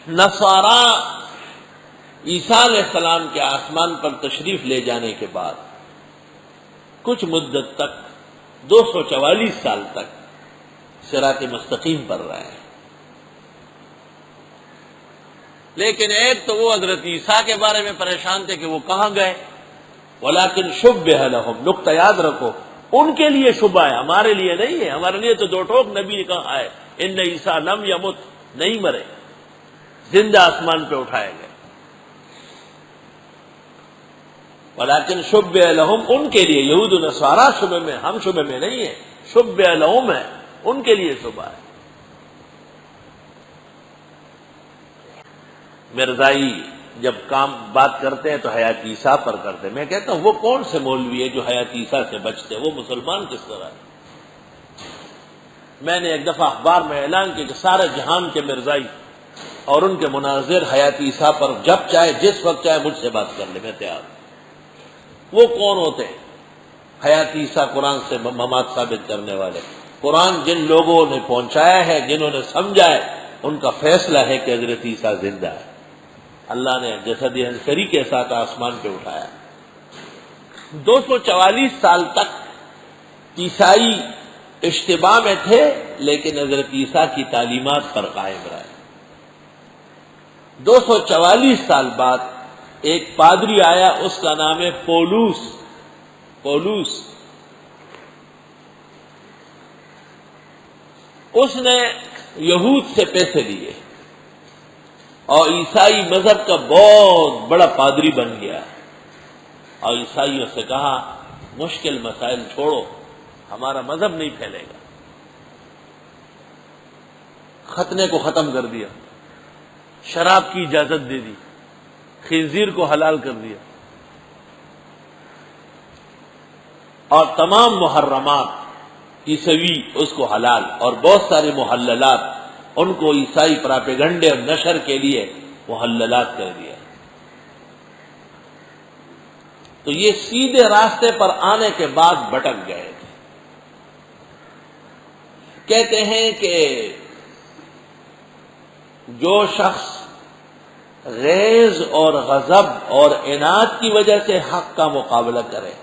نصارا عیسیٰ علیہ السلام کے آسمان پر تشریف لے جانے کے بعد کچھ مدت تک 244 سال تک صراط مستقیم پر رہے ہیں، لیکن ایک تو وہ حضرت عیسیٰ کے بارے میں پریشان تھے کہ وہ کہاں گئے، ولیکن شبہ لہم، نقطہ یاد رکھو، ان کے لیے شبہ ہے، ہمارے لیے نہیں ہے۔ ہمارے لیے تو دو ٹوک نبی نے کہا ہے ان عیسیٰ لم یمت، نہیں مرے، زندہ آسمان پہ اٹھائے گئے، ولیکن شبہ لہم، ان کے لیے، یہود و نصارا شبہ میں، ہم شبہ میں نہیں ہیں، شبہ لہم ہے، ان کے لیے شبہ ہے۔ مرزائی جب بات کرتے ہیں تو حیات عیسیٰ پر کرتے ہیں، میں کہتا ہوں وہ کون سے مولوی ہے جو حیات عیسیٰ سے بچتے ہیں، وہ مسلمان کس طرح ہے؟ میں نے ایک دفعہ اخبار میں اعلان کیا کہ سارے جہان کے مرزائی اور ان کے مناظر حیات عیسیٰ پر جب چاہے جس وقت چاہے مجھ سے بات کر لے، میں تیار ہوں۔ وہ کون ہوتے ہیں حیات عیسیٰ قرآن سے ممات ثابت کرنے والے؟ قرآن جن لوگوں نے پہنچایا ہے، جنہوں نے سمجھا ہے، ان کا فیصلہ ہے کہ حضرت عیسیٰ زندہ ہے، اللہ نے جسد عنصری کے ساتھ آسمان پہ اٹھایا۔ 244 سال تک عیسائی اشتباہ میں تھے، لیکن حضرت عیسیٰ کی تعلیمات پر قائم رہے۔ 244 سال بعد ایک پادری آیا، اس کا نام ہے پولوس۔ اس نے یہود سے پیسے لیے اور عیسائی مذہب کا بہت بڑا پادری بن گیا، اور عیسائیوں سے کہا مشکل مسائل چھوڑو، ہمارا مذہب نہیں پھیلے گا۔ ختنے کو ختم کر دیا، شراب کی اجازت دے دی، خنزیر کو حلال کر دیا، اور تمام محرمات عیسوی اس کو حلال، اور بہت سارے محللات ان کو عیسائی پراپیگنڈے اور نشر کے لیے محللات کر دیا۔ تو یہ سیدھے راستے پر آنے کے بعد بھٹک گئے تھے۔ کہتے ہیں کہ جو شخص غیظ اور غضب اور عناد کی وجہ سے حق کا مقابلہ کرے،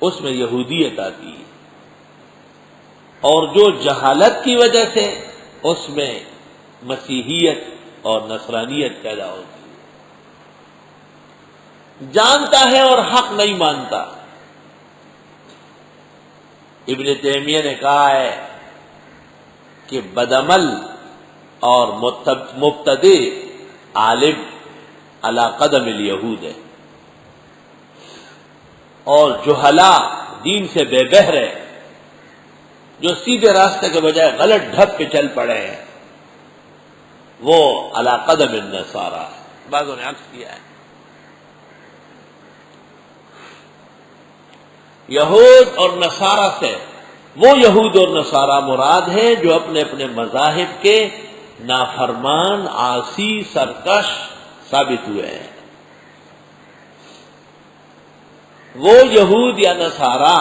اس میں یہودیت آتی ہے، اور جو جہالت کی وجہ سے، اس میں مسیحیت اور نصرانیت پیدا ہوتی ہے۔ جانتا ہے اور حق نہیں مانتا۔ ابن تیمیہ نے کہا ہے کہ بدعمل اور مبتدع عالم علی قدم الیہود ہے، اور جہلا دین سے بے بہرے جو سیدھے راستے کے بجائے غلط ڈھب پہ چل پڑے ہیں، وہ علی قدم النصارى ہے۔ بعضوں نے عکس کیا ہے، یہود اور نصارہ سے وہ یہود اور نصارہ مراد ہیں جو اپنے اپنے مذاہب کے نافرمان، عاصی، سرکش ثابت ہوئے ہیں۔ وہ یہود یا نصارہ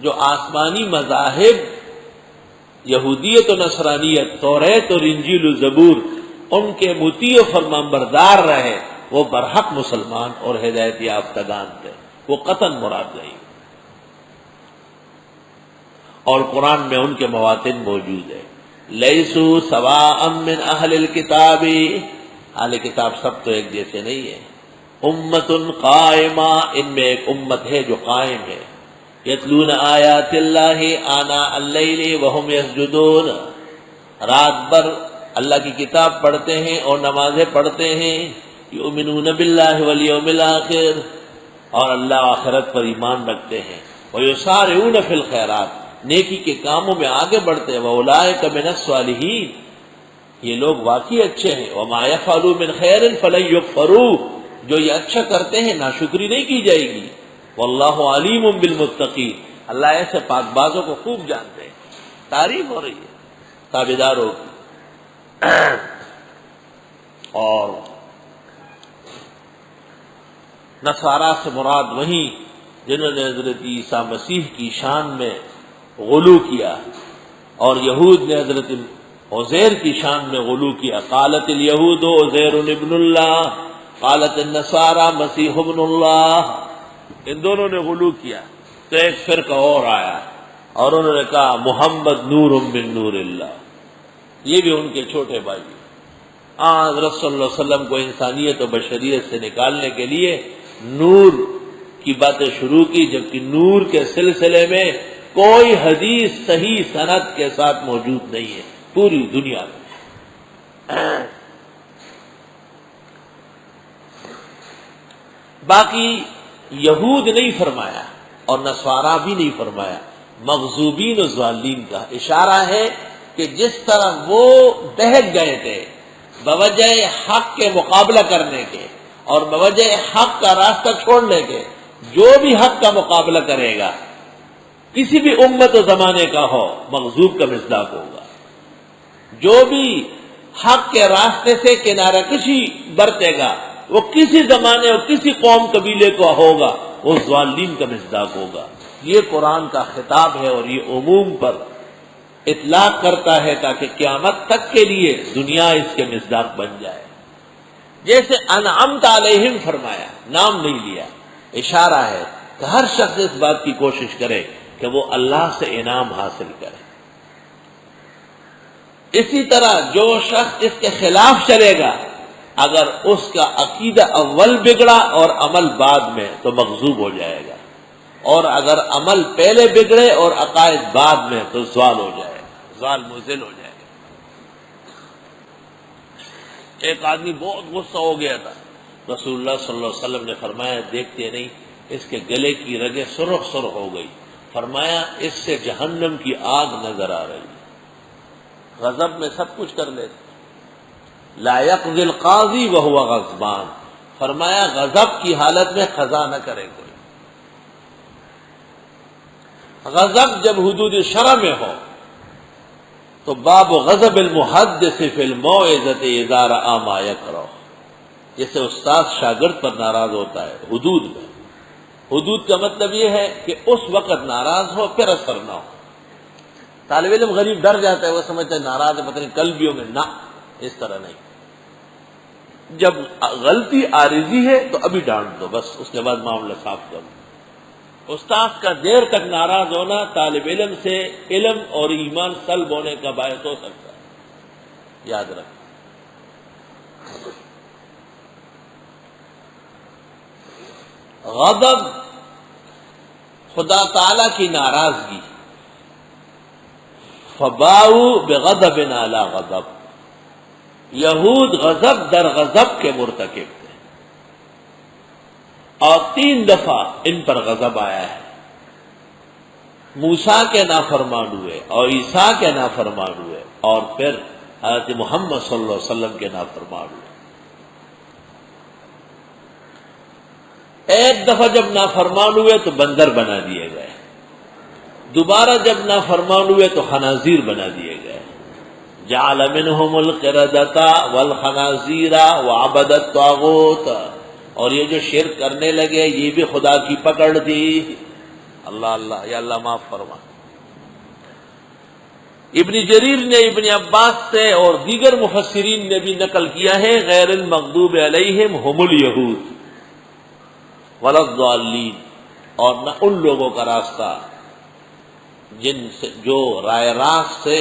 جو آسمانی مذاہب یہودیت و نصرانیت، توریت اور انجیل و زبور، ان کے مطیع و فرمانبردار رہے، وہ برحق مسلمان اور ہدایت یافتگان تھے، وہ قطعاً مراد نہیں۔ اور قرآن میں ان کے مواطن موجود ہیں، لیسوا سواء من اہل الکتاب، اہل کتاب سب تو ایک جیسے نہیں ہیں، امت قائمہ، ان میں ایک امت ہے جو قائم ہے، یتلون آیات اللہ آناء اللیل وہم یسجدون، رات بھر اللہ کی کتاب پڑھتے ہیں اور نمازیں پڑھتے ہیں، یؤمنون باللہ والیوم الآخر، اور اللہ آخرت پر ایمان رکھتے ہیں، ویسارعون فی الخیرات، نیکی کے کاموں میں آگے بڑھتے ہیں، وَأُولَٰئِکَ مِنَ الصَّالِحِینَ، یہ لوگ واقعی اچھے ہیں، وَمَا يَفْعَلُوا مِنْ خَيْرٍ فَلَن يُكْفَرُوهُ، جو یہ اچھا کرتے ہیں ناشکری نہیں کی جائے گی، وَاللَّهُ عَلِيمٌ بِالْمُتَّقِينَ، اللہ ایسے پاک بازوں کو خوب جانتے ہیں۔ تعریف ہو رہی ہے تابعداروں کی، اور نصارہ سے مراد وہی جنہوں نے حضرت عیسیٰ مسیح کی شان میں غلو کیا، اور یہود نے حضرت عزیر کی شان میں غلو کیا. قالت الیہود عزیر ابن اللہ، قالت النصارى مسیح ابن اللہ. ان دونوں نے غلو کیا. تو ایک فرقہ اور آیا اور انہوں نے کہا محمد نور من نور اللہ. یہ بھی ان کے چھوٹے بھائی. حضرت صلی اللہ علیہ وسلم کو انسانیت و بشریت سے نکالنے کے لیے نور کی باتیں شروع کی، جبکہ نور کے سلسلے میں کوئی حدیث صحیح سند کے ساتھ موجود نہیں ہے پوری دنیا میں. باقی یہود نہیں فرمایا اور نصارہ بھی نہیں فرمایا، مغضوبین و ضالین کا اشارہ ہے کہ جس طرح وہ بہک گئے تھے بوجہ حق کے مقابلہ کرنے کے اور بوجہ حق کا راستہ چھوڑنے کے، جو بھی حق کا مقابلہ کرے گا کسی بھی امت و زمانے کا ہو مغضوب کا مصداق ہوگا. جو بھی حق کے راستے سے کنارہ کشی برتے گا وہ کسی زمانے اور کسی قوم قبیلے کو ہوگا، وہ ضالین کا مصداق ہوگا. یہ قرآن کا خطاب ہے اور یہ عموم پر اطلاق کرتا ہے تاکہ قیامت تک کے لیے دنیا اس کے مصداق بن جائے. جیسے انعمت علیہم فرمایا، نام نہیں لیا، اشارہ ہے کہ ہر شخص اس بات کی کوشش کرے کہ وہ اللہ سے انعام حاصل کرے. اسی طرح جو شخص اس کے خلاف چلے گا اگر اس کا عقیدہ اول بگڑا اور عمل بعد میں تو مغضوب ہو جائے گا، اور اگر عمل پہلے بگڑے اور عقائد بعد میں تو ضال ہو جائے گا، ضال مضل ہو جائے گا. ایک آدمی بہت غصہ ہو گیا تھا، رسول اللہ صلی اللہ علیہ وسلم نے فرمایا دیکھتے نہیں اس کے گلے کی رگیں سرخ سرخ ہو گئی. فرمایا اس سے جہنم کی آگ نظر آ رہی. غضب میں سب کچھ کر لیتے. لا يقضي القاضی وهو غضبان. فرمایا غضب کی حالت میں قضا نہ کرے کوئی. غضب جب حدود شرع میں ہو تو باب غضب المحدث فی الموعظۃ اذا رأى ما یکرہ. جیسے استاد شاگرد پر ناراض ہوتا ہے حدود میں. حدود کا مطلب یہ ہے کہ اس وقت ناراض ہو پھر اثر نہ ہو. طالب علم غریب ڈر جاتا ہے، وہ سمجھتا ہے ناراض ہے پتہ نہیں کل بھی ہو میں، نہ اس طرح نہیں. جب غلطی عارضی ہے تو ابھی ڈانٹ دو بس، اس کے بعد معاملہ صاف کرو. استاد کا دیر تک ناراض ہونا طالب علم سے علم اور ایمان سلب ہونے کا باعث ہو سکتا ہے، یاد رکھ. غضب خدا تعالی کی ناراضگی. فباؤ بغضب علی غضب. یہود غضب در غضب کے مرتکب تھے اور 3 دفعہ ان پر غضب آیا ہے. موسیٰ کے نافرمان ہوئے اور عیسیٰ کے نافرمان ہوئے اور پھر حضرت محمد صلی اللہ علیہ وسلم کے نافرمان ہوئے. ایک دفعہ جب نافرمان ہوئے تو بندر بنا دیے گئے، دوبارہ جب نافرمان ہوئے تو خنازیر بنا دیے گئے. جعل منہم القردۃ والخنازیر وعبد الطاغوت. اور یہ جو شرک کرنے لگے یہ بھی خدا کی پکڑ تھی. اللہ اللہ، یا اللہ معاف فرما. ابن جریر نے ابن عباس سے اور دیگر مفسرین نے بھی نقل کیا ہے غیر المغضوب علیہم ہم الیہود ولا الضالین. اور نہ ان لوگوں کا راستہ جن سے جو رائے راست سے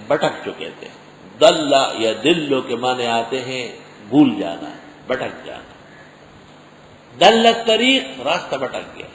بھٹک چکے تھے. دل یا دلو کے معنی آتے ہیں بھول جانا، بھٹک جانا. دل الطریق، راستہ بھٹک گیا.